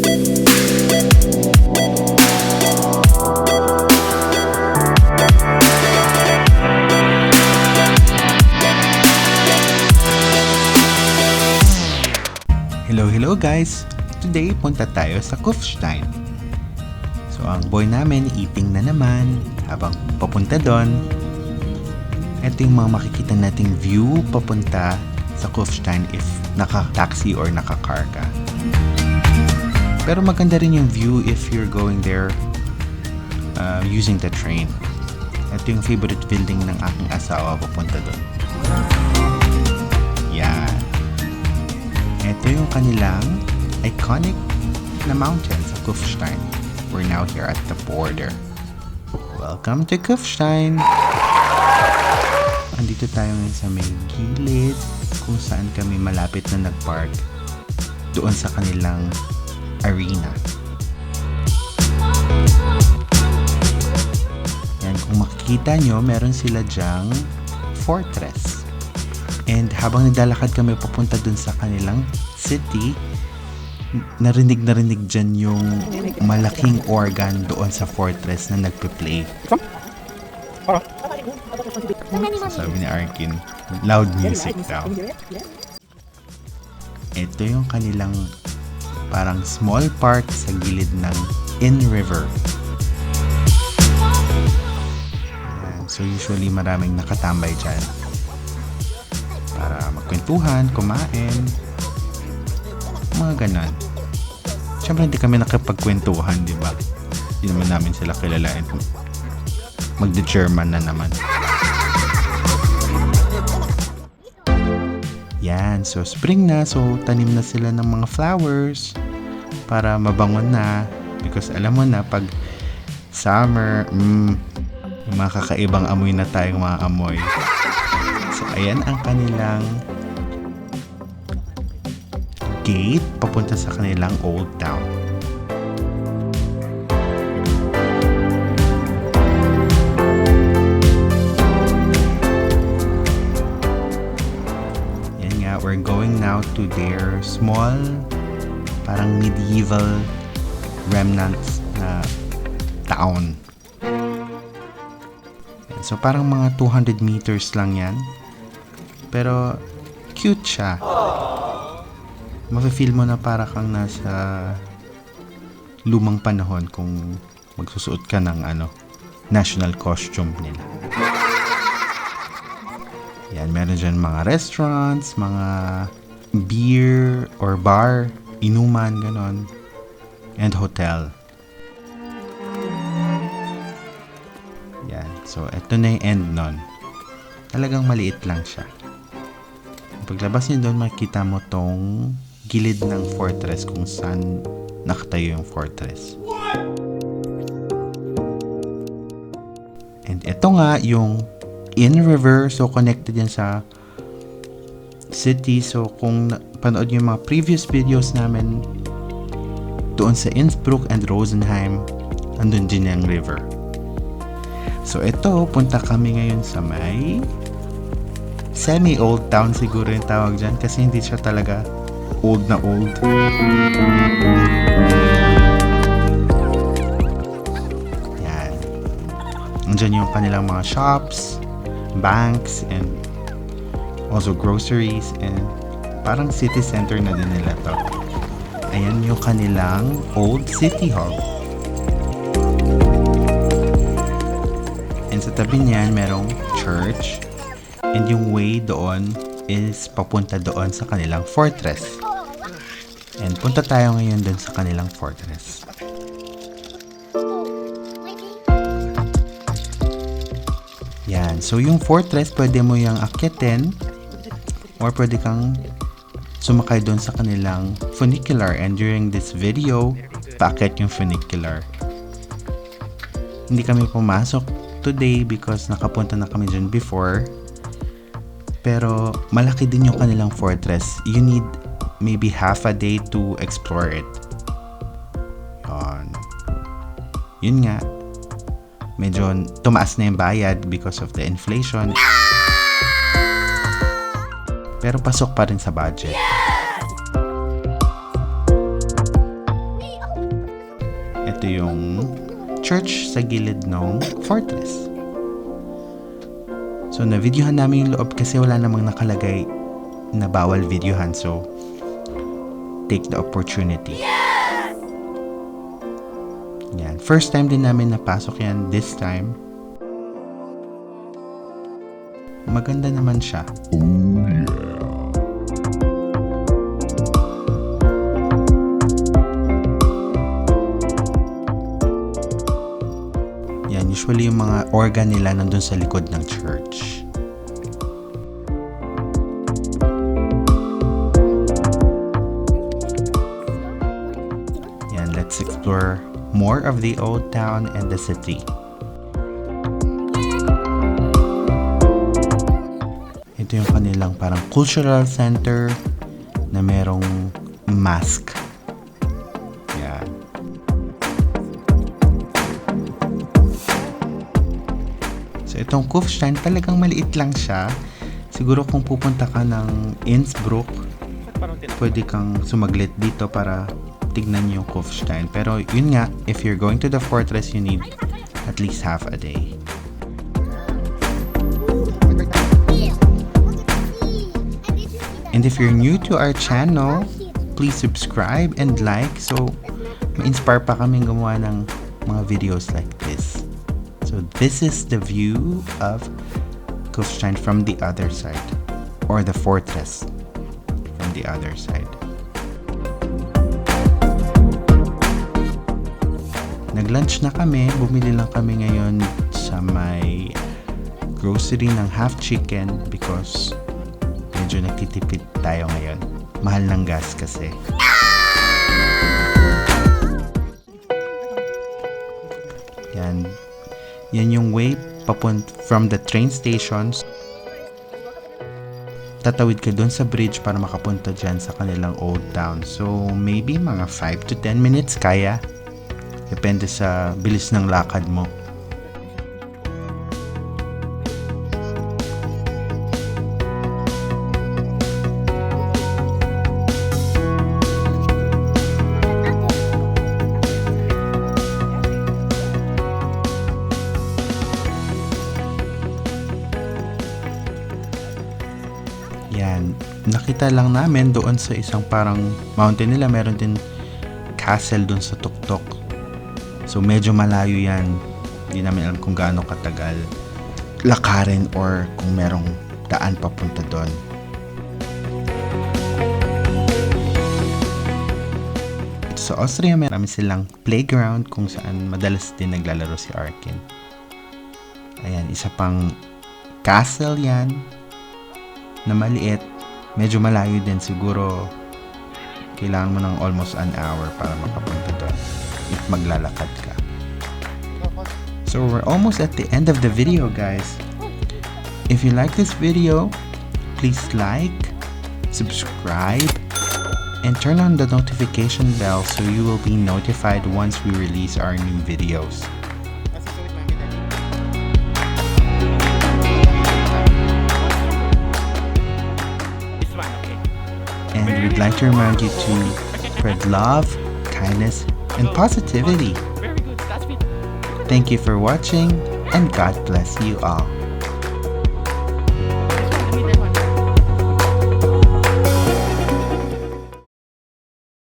Hello guys! Today, punta tayo sa Kufstein. So, ang boy namin, eating na naman habang papunta doon. Ito yung mga makikita nating view papunta sa Kufstein if naka-taxi or naka-car ka. Pero maganda rin yung view if you're going there using the train. Ito yung favorite building ng aking asawa papunta doon. Yan. Ito yung kanilang iconic na mountain sa Kufstein. We're now here at the border. Welcome to Kufstein! Andito tayo ngayon sa may gilid kung saan kami malapit na nag-park doon sa kanilang arena. Yan, kung makikita nyo, meron sila dyang fortress. And habang naglalakad kami papunta dun sa kanilang city, narinig dyan yung malaking organ doon sa fortress na nagpe-play. So, sabi ni Arkin, loud music daw. Ito yung kanilang parang small park sa gilid ng In River. Ayan. So usually maraming nakatambay dyan para magkwentuhan, kumain, mga ganon. Siyempre hindi kami nakapagkwentuhan, di ba? Hindi naman namin sila kilalain. Magde-German na naman. Yan, so spring na, so tanim na sila ng mga flowers para mabangon na. Because alam mo na, pag summer, yung mga kakaibang amoy na tayong mga amoy. So, ayan ang kanilang gate papunta sa kanilang old town. Yan nga, we're going now to their small, parang medieval remnants na town. So, parang mga 200 meters lang yan. Pero, cute siya. Mafe-feel mo na para kang nasa lumang panahon kung magsusuot ka ng national costume nila. Yan, meron dyan mga restaurants, mga beer or bar, inuman, ganon. And hotel. Yan, so eto na yung end nun. Talagang maliit lang siya. Paglabas niyo doon, makikita mo tong gilid ng fortress kung saan nakatayo yung fortress. And ito nga yung In River, so connected yan sa city. So kung panood yung mga previous videos namin doon sa Innsbruck and Rosenheim, andun din yung river. So ito, punta kami ngayon sa may semi-old town siguro yung tawag dyan kasi hindi siya talaga old na old. Yan. Andyan yung kanilang mga shops, banks, and also groceries, and parang city center na din nila to. Ayan yung kanilang old city hall. And sa tabi niyan, merong church. And yung way doon is papunta doon sa kanilang fortress. And punta tayo ngayon doon sa kanilang fortress. Yan. So yung fortress, pwede mo yung akyatin or pwede kang sumakay doon sa kanilang funicular. And during this video, paakyat yung funicular. Hindi kami pumasok today because nakapunta na kami dyan before. Pero malaki din yung kanilang fortress. You need maybe half a day to explore it. Yun nga. Medyo tumaas na yung bayad because of the inflation. Pero pasok pa rin sa budget. Ito yung church sa gilid ng fortress. So, na-videohan namin yung loob kasi wala namang nakalagay na bawal videohan. So, take the opportunity. Yan. First time din namin napasok yan this time. Maganda naman siya. Yan, usually yung mga organ nila nandun sa likod ng church. Yan, let's explore more of the old town and the city. Ito yung kanilang parang cultural center na merong mask. Yan. So itong Kufstein talagang maliit lang siya. Siguro kung pupunta ka ng Innsbruck, pwede kang sumaglit dito para tignan yung Kufstein. Pero yun nga, if you're going to the fortress, you need at least half a day. And if you're new to our channel, please subscribe and like so ma-inspire pa kaming gumawa ng mga videos like this. So this is the view of Kufstein from the other side, or the fortress from the other side. Nag-lunch na kami, bumili lang kami ngayon sa may grocery ng half chicken because medyo nagtitipid tayo ngayon. Mahal ng gas kasi. Yan. Yan yung way from the train stations. Tatawid ka dun sa bridge para makapunta dyan sa kanilang old town. So, maybe mga 5 to 10 minutes kaya. Depende sa bilis ng lakad mo. Yan, nakita lang namin doon sa isang parang mountain nila, meron din castle doon sa tuktok. So medyo malayo yan. Hindi namin alam kung gaano katagal lakarin or kung merong daan papunta doon. Sa Austria, marami silang playground kung saan madalas din naglalaro si Arkin. Ayan, isa pang castle yan na maliit, medyo malayo din, siguro kailangan mo ng almost an hour para makapunta doon if maglalakad ka. So we're almost at the end of the video, guys. If you like this video, please like, subscribe, and turn on the notification bell so you will be notified once we release our new videos. And we'd like to remind you to spread love, kindness, and positivity. Thank you for watching, and God bless you all.